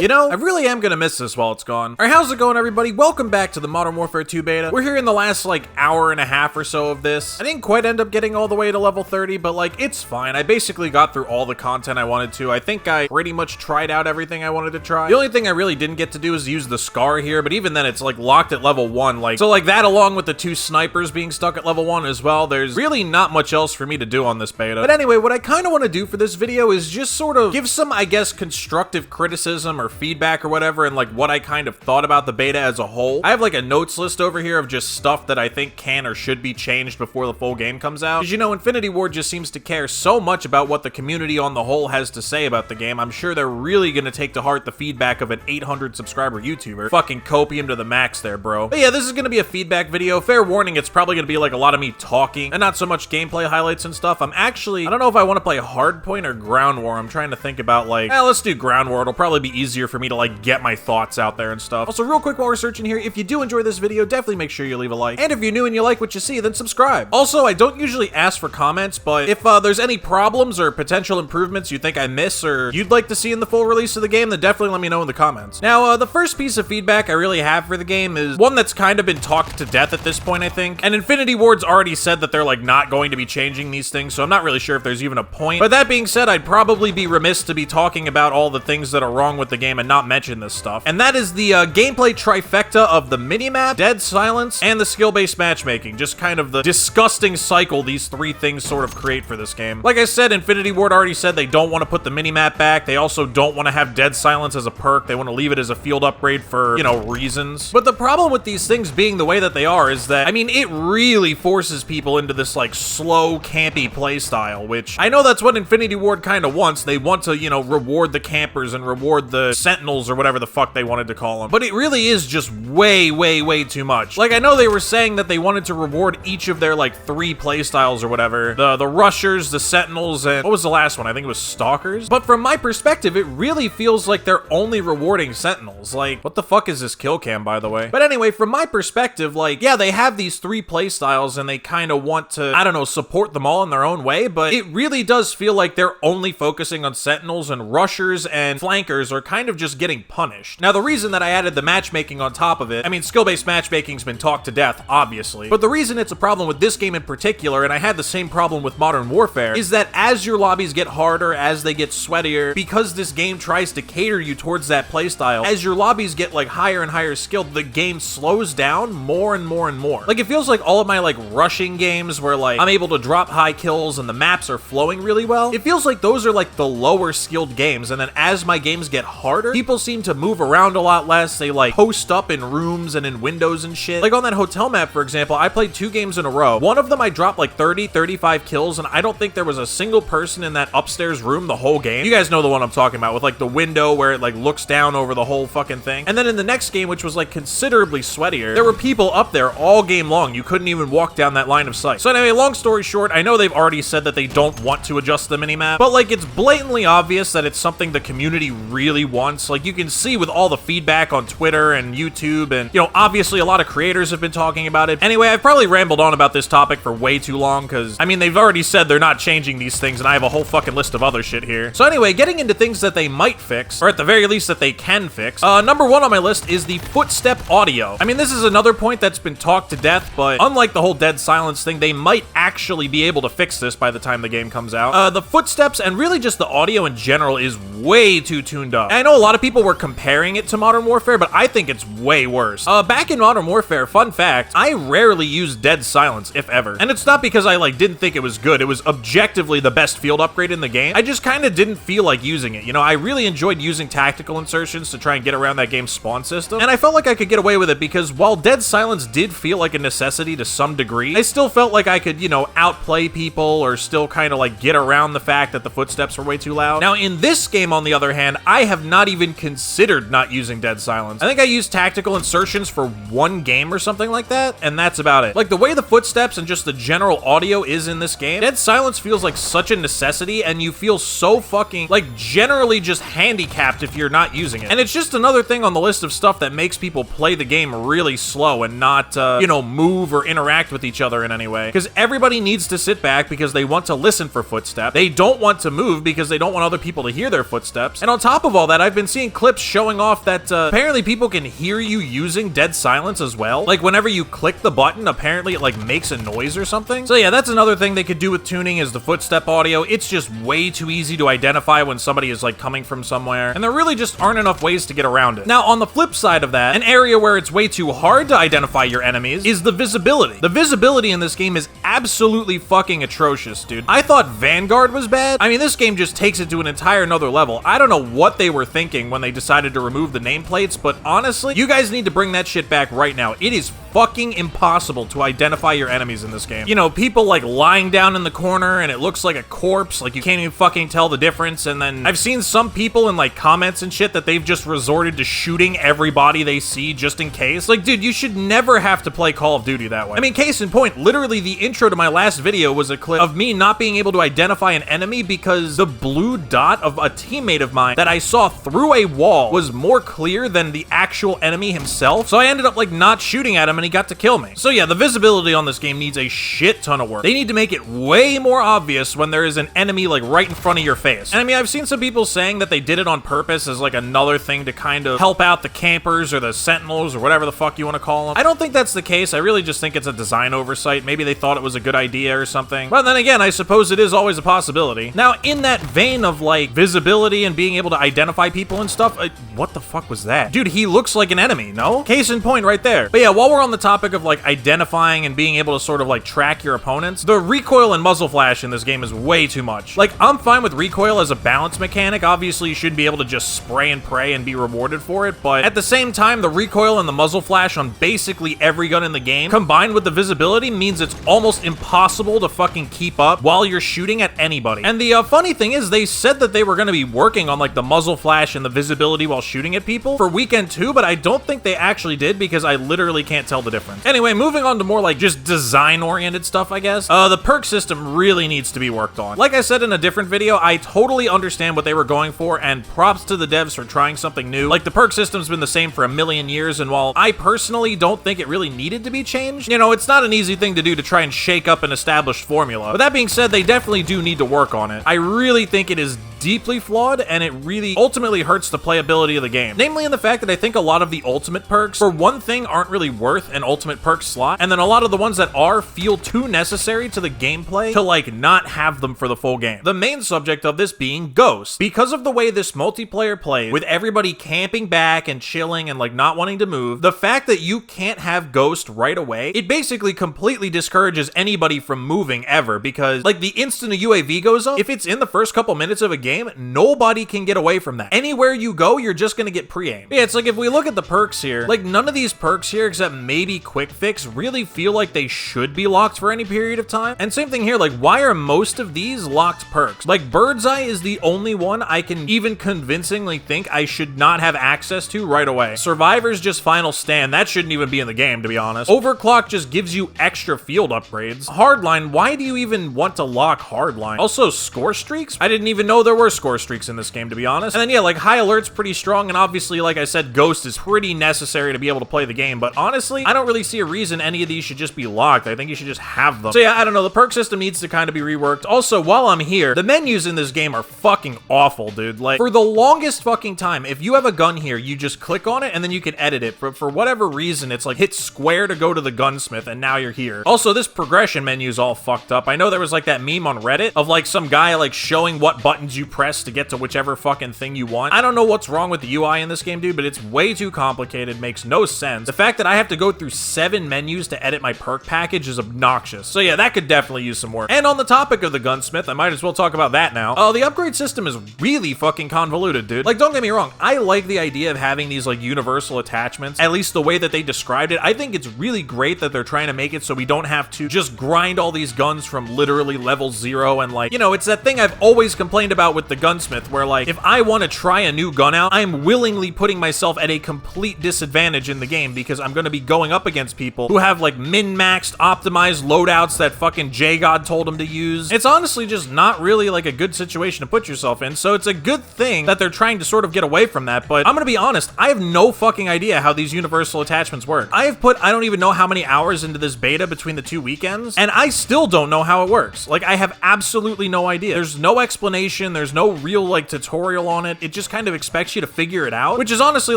You know, I really am gonna miss this while it's gone. Alright, how's it going, everybody? Welcome back to the Modern Warfare 2 beta. We're here in the last, like, hour and a half or so of this. I didn't quite end up getting all the way to level 30, but, like, it's fine. I basically got through all the content I wanted to. I think I pretty much tried out everything I wanted to try. The only thing I really didn't get to do is use the Scar here, but even then, it's, like, locked at level 1. Like, so, like, that along with the 2 snipers being stuck at level 1 as well, there's really not much else for me to do on this beta. But anyway, what I kind of want to do for this video is just sort of give some, I guess, constructive criticism or feedback or whatever, and like what I kind of thought about the beta as a whole. I have like a notes list over here of just stuff that I think can or should be changed before the full game comes out. Because, you know, InfinityWard just seems to care so much about what the community on the whole has to say about the game. I'm sure they're really gonna take to heart the feedback of an 800 subscriber YouTuber. Fucking copium to the max there, bro. But yeah, this is gonna be a feedback video. Fair warning, it's probably gonna be like a lot of me talking and not so much gameplay highlights and stuff. I don't know if I want to play hardpoint or ground war. I'm trying to think about like, let's do ground war. It'll probably be easier for me to like get my thoughts out there and stuff. Also, real quick while we're searching here, if you do enjoy this video, definitely make sure you leave a like. And if you're new and you like what you see, then subscribe. Also, I don't usually ask for comments, but if there's any problems or potential improvements you think I miss or you'd like to see in the full release of the game, then definitely let me know in the comments. Now, the first piece of feedback I really have for the game is one that's kind of been talked to death at this point, I think. And InfinityWard's already said that they're like not going to be changing these things, so I'm not really sure if there's even a point. But that being said, I'd probably be remiss to be talking about all the things that are wrong with the game and not mention this stuff. And that is the gameplay trifecta of the minimap, dead silence, and the skill-based matchmaking. Just kind of the disgusting cycle these three things sort of create for this game. Like I said, InfinityWard already said they don't want to put the minimap back. They also don't want to have dead silence as a perk. They want to leave it as a field upgrade for, you know, reasons. But the problem with these things being the way that they are is that, I mean, it really forces people into this, like, slow, campy playstyle, which I know that's what InfinityWard kind of wants. They want to, you know, reward the campers and reward the sentinels or whatever the fuck they wanted to call them. But it really is just way, way, way too much. Like, I know they were saying that they wanted to reward each of their, like, 3 playstyles or whatever. The rushers, the sentinels, and what was the last one? I think it was stalkers. But from my perspective, it really feels like they're only rewarding sentinels. Like, what the fuck is this kill cam, by the way? But anyway, from my perspective, like, yeah, they have these 3 playstyles and they kind of want to, I don't know, support them all in their own way, but it really does feel like they're only focusing on sentinels, and rushers and flankers are kind of just getting punished. Now, the reason that I added the matchmaking on top of it, I mean, skill-based matchmaking's been talked to death, obviously, but the reason it's a problem with this game in particular, and I had the same problem with Modern Warfare, is that as your lobbies get harder, as they get sweatier, because this game tries to cater you towards that playstyle, as your lobbies get like higher and higher skilled, the game slows down more and more and more. Like, it feels like all of my like rushing games where like I'm able to drop high kills and the maps are flowing really well, it feels like those are like the lower skilled games, and then as my games get harder, people seem to move around a lot less. They like post up in rooms and in windows and shit. Like on that hotel map, for example, I played 2 games in a row. One of them I dropped like 35 kills, and I don't think there was a single person in that upstairs room the whole game. You guys know the one I'm talking about, with like the window where it like looks down over the whole fucking thing. And then in the next game, which was like considerably sweatier, there were people up there all game long. You couldn't even walk down that line of sight. So anyway, long story short, I know they've already said that they don't want to adjust the minimap, but like it's blatantly obvious that it's something the community really wants. Like you can see with all the feedback on Twitter and YouTube, and you know, obviously a lot of creators have been talking about it. Anyway, I've probably rambled on about this topic for way too long, because I mean, they've already said they're not changing these things, and I have a whole fucking list of other shit here. So anyway, getting into things that they might fix, or at the very least that they can fix, number 1 on my list is the footstep audio. I mean, this is another point that's been talked to death, but unlike the whole dead silence thing, they might actually be able to fix this by the time the game comes out. The footsteps and really just the audio in general is way too tuned up. And I know a lot of people were comparing it to Modern Warfare, but I think it's way worse. Back in Modern Warfare, fun fact, I rarely used dead silence, if ever. And it's not because I like didn't think it was good. It was objectively the best field upgrade in the game. I just kind of didn't feel like using it. You know, I really enjoyed using tactical insertions to try and get around that game's spawn system, and I felt like I could get away with it because while dead silence did feel like a necessity to some degree, I still felt like I could, you know, outplay people or still kind of like get around the fact that the footsteps were way too loud. Now in this game, on the other hand, I have not even considered not using dead silence. I think I used tactical insertions for 1 game or something like that, and that's about it. Like the way the footsteps and just the general audio is in this game, dead silence feels like such a necessity, and you feel so fucking like generally just handicapped if you're not using it. And it's just another thing on the list of stuff that makes people play the game really slow and not, you know, move or interact with each other in any way. Because everybody needs to sit back because they want to listen for footsteps. They don't want to move because they don't want other people to hear their footsteps. And on top of all that, I've been seeing clips showing off that apparently people can hear you using dead silence as well. Like whenever you click the button, apparently it like makes a noise or something. So yeah, that's another thing they could do with tuning is the footstep audio. It's just way too easy to identify when somebody is like coming from somewhere, and there really just aren't enough ways to get around it. Now, on the flip side of that, an area where it's way too hard to identify your enemies is the visibility. The visibility in this game is absolutely fucking atrocious, dude. I thought Vanguard was bad. I mean, this game just takes it to an entire another level. I don't know what they were thinking when they decided to remove the nameplates, but honestly, you guys need to bring that shit back right now. It is fucking impossible to identify your enemies in this game. You know, people like lying down in the corner and it looks like a corpse, like you can't even fucking tell the difference. And then I've seen some people in like comments and shit that they've just resorted to shooting everybody they see just in case. Like, dude, you should never have to play Call of Duty that way. I mean, case in point, literally the intro to my last video was a clip of me not being able to identify an enemy because the blue dot of a teammate of mine that I saw through a wall was more clear than the actual enemy himself. So I ended up like not shooting at him and he got to kill me. So yeah, the visibility on this game needs a shit ton of work. They need to make it way more obvious when there is an enemy like right in front of your face. And I mean, I've seen some people saying that they did it on purpose as like another thing to kind of help out the campers or the sentinels or whatever the fuck you want to call them. I don't think that's the case. I really just think it's a design oversight. Maybe they thought it was a good idea or something. But then again, I suppose it is always a possibility. Now, in that vein of like visibility and being able to identify people and stuff, what the fuck was that? Dude, he looks like an enemy, no? Case in point right there. But yeah, while we're on the topic of like identifying and being able to sort of like track your opponents, the recoil and muzzle flash in this game is way too much. Like, I'm fine with recoil as a balance mechanic. Obviously, you should be able to just spray and pray and be rewarded for it, but at the same time, the recoil and the muzzle flash on basically every gun in the game, combined with the visibility, means it's almost impossible to fucking keep up while you're shooting at anybody. And the funny thing is, they said that they were going to be working on like the muzzle flash and the visibility while shooting at people for weekend 2, but I don't think they actually did because I literally can't tell the difference. Anyway, moving on to more like just design-oriented stuff, I guess. The perk system really needs to be worked on. Like I said in a different video, I totally understand what they were going for, and props to the devs for trying something new. Like, the perk system's been the same for a million years, and while I personally don't think it really needed to be changed, you know, it's not an easy thing to do to try and shake up an established formula. But that being said, they definitely do need to work on it. I really think it is deeply flawed, and it really ultimately hurts the playability of the game. Namely in the fact that I think a lot of the ultimate perks, for one thing, aren't really worth an ultimate perk slot, and then a lot of the ones that are feel too necessary to the gameplay to like not have them for the full game. The main subject of this being Ghost. Because of the way this multiplayer plays, with everybody camping back and chilling and like not wanting to move, the fact that you can't have Ghost right away, it basically completely discourages anybody from moving ever, because like the instant a UAV goes up, if it's in the first couple minutes of a game, nobody can get away from that. Anywhere you go, you're just gonna get pre-aimed. Yeah, it's like if we look at the perks here, like none of these perks here, except maybe Quick Fix, really feel like they should be locked for any period of time. And same thing here, like why are most of these locked perks? Like Bird's Eye is the only one I can even convincingly think I should not have access to right away. Survivor's just Final Stand, that shouldn't even be in the game, to be honest. Overclock just gives you extra field upgrades. Hardline, why do you even want to lock Hardline? Also, score streaks? I didn't even know there were score streaks in this game, to be honest. And then yeah, like High Alert's pretty strong, and obviously, like I said, Ghost is pretty necessary to be able to play the game, but honestly, I don't really see a reason any of these should just be locked. I think you should just have them. So yeah, I don't know, the perk system needs to kind of be reworked. Also, while I'm here, the menus in this game are fucking awful, dude. Like, for the longest fucking time, if you have a gun here, you just click on it and then you can edit it. But for whatever reason, it's like hit square to go to the Gunsmith and now you're here. Also, this progression menu is all fucked up. I know there was like that meme on Reddit of like some guy like showing what buttons you press to get to whichever fucking thing you want. I don't know what's wrong with the UI in this game, dude, but it's way too complicated, makes no sense. The fact that I have to go through 7 menus to edit my perk package is obnoxious. So yeah, that could definitely use some work. And on the topic of the Gunsmith, I might as well talk about that now. Oh, the upgrade system is really fucking convoluted, dude. Like, don't get me wrong, I like the idea of having these like universal attachments, at least the way that they described it. I think it's really great that they're trying to make it so we don't have to just grind all these guns from literally level 0, and like, you know, it's that thing I've always complained about with the Gunsmith, where like, if I want to try a new gun out, I'm willingly putting myself at a complete disadvantage in the game because I'm going to be going up against people who have like min-maxed, optimized loadouts that fucking J-God told them to use. It's honestly just not really like a good situation to put yourself in, so it's a good thing that they're trying to sort of get away from that, but I'm gonna be honest, I have no fucking idea how these universal attachments work. I have put, I don't even know how many hours into this beta between the 2 weekends, and I still don't know how it works. Like, I have absolutely no idea. There's no explanation, there's there's no real, like, tutorial on it. It just kind of expects you to figure it out, which is honestly,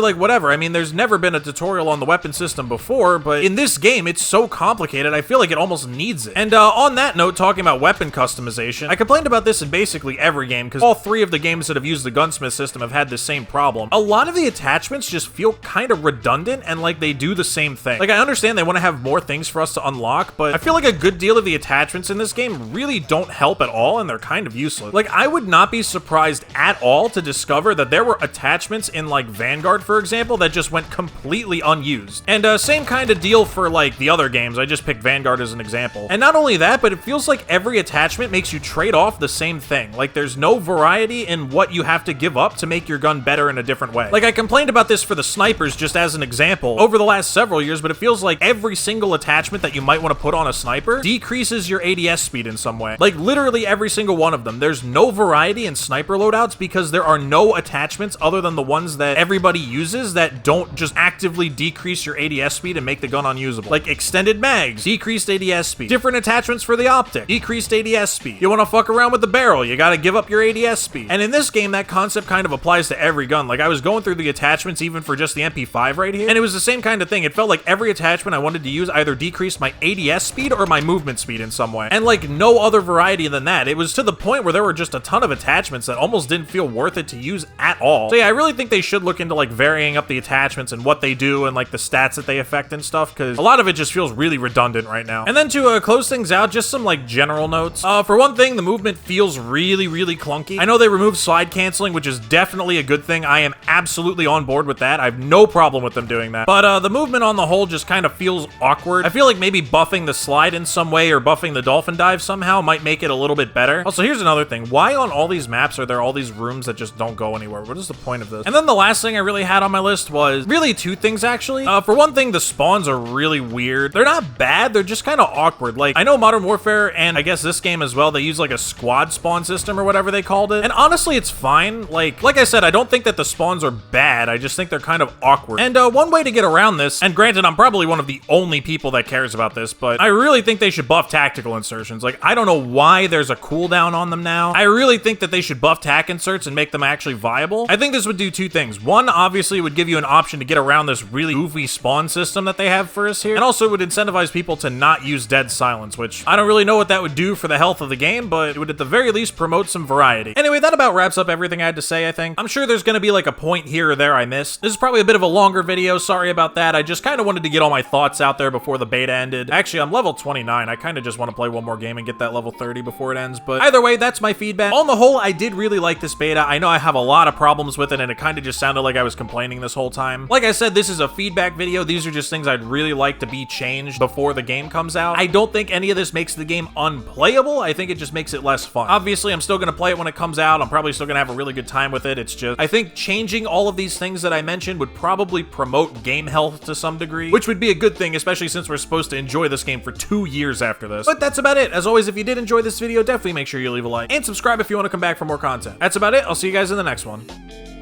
like, whatever. I mean, there's never been a tutorial on the weapon system before, but in this game, it's so complicated, I feel like it almost needs it. And on that note, talking about weapon customization, I complained about this in basically every game, because all 3 of the games that have used the Gunsmith system have had the same problem. A lot of the attachments just feel kind of redundant, and like they do the same thing. Like, I understand they want to have more things for us to unlock, but I feel like a good deal of the attachments in this game really don't help at all, and they're kind of useless. Like, I would not be surprised at all to discover that there were attachments in, like, Vanguard, for example, that just went completely unused. And same kind of deal for, like, the other games. I just picked Vanguard as an example. And not only that, but it feels like every attachment makes you trade off the same thing. Like, there's no variety in what you have to give up to make your gun better in a different way. Like, I complained about this for the snipers just as an example over the last several years, but it feels like every single attachment that you might want to put on a sniper decreases your ADS speed in some way. Like, literally every single one of them. There's no variety in sniper loadouts because there are no attachments other than the ones that everybody uses that don't just actively decrease your ADS speed and make the gun unusable. Like, extended mags, decreased ADS speed. Different attachments for the optic, decreased ADS speed. You want to fuck around with the barrel, you gotta give up your ADS speed. And in this game, that concept kind of applies to every gun. Like, I was going through the attachments even for just the MP5 right here, and it was the same kind of thing. It felt like every attachment I wanted to use either decreased my ADS speed or my movement speed in some way. And like, no other variety than that. It was to the point where there were just a ton of attachments that almost didn't feel worth it to use at all. So yeah, I really think they should look into like varying up the attachments and what they do and like the stats that they affect and stuff, because a lot of it just feels really redundant right now. And then to close things out, just some like general notes. For one thing, the movement feels really clunky. I know they removed slide canceling, which is definitely a good thing. I am absolutely on board with that. I have no problem with them doing that. But the movement on the whole just kind of feels awkward. I feel like maybe buffing the slide in some way or buffing the dolphin dive somehow might make it a little bit better. Also, here's another thing. Why on all these maps are there all these rooms that just don't go anywhere? What is the point of this? And then the last thing I really had on my list was really 2 things, actually. For one thing, the spawns are really weird. They're not bad, they're just kind of awkward. Like, I know Modern Warfare, and I guess this game as well, they use like a squad spawn system or whatever they called it. And honestly, it's fine. Like I said, I don't think that the spawns are bad. I just think they're kind of awkward. And one way to get around this, and granted, I'm probably one of the only people that cares about this, but I really think they should buff tactical insertions. Like, I don't know why there's a cooldown on them now. I really think that they should buff tac inserts and make them actually viable. I think this would do 2 things. One, obviously, it would give you an option to get around this really goofy spawn system that they have for us here. And also, it would incentivize people to not use dead silence, which I don't really know what that would do for the health of the game, but it would at the very least promote some variety. Anyway, that about wraps up everything I had to say, I think. I'm sure there's gonna be like a point here or there I missed. This is probably a bit of a longer video, sorry about that. I just kind of wanted to get all my thoughts out there before the beta ended. Actually, I'm level 29. I kind of just want to play one more game and get that level 30 before it ends, but either way, that's my feedback. On the whole, I did really like this beta. I know I have a lot of problems with it, and it kind of just sounded like I was complaining this whole time. Like I said, this is a feedback video. These are just things I'd really like to be changed before the game comes out. I don't think any of this makes the game unplayable. I think it just makes it less fun. Obviously, I'm still going to play it when it comes out. I'm probably still going to have a really good time with it. It's just, I think changing all of these things that I mentioned would probably promote game health to some degree, which would be a good thing, especially since we're supposed to enjoy this game for 2 years after this. But that's about it. As always, if you did enjoy this video, definitely make sure you leave a like and subscribe if you want to come back for more content. That's about it. I'll see you guys in the next one.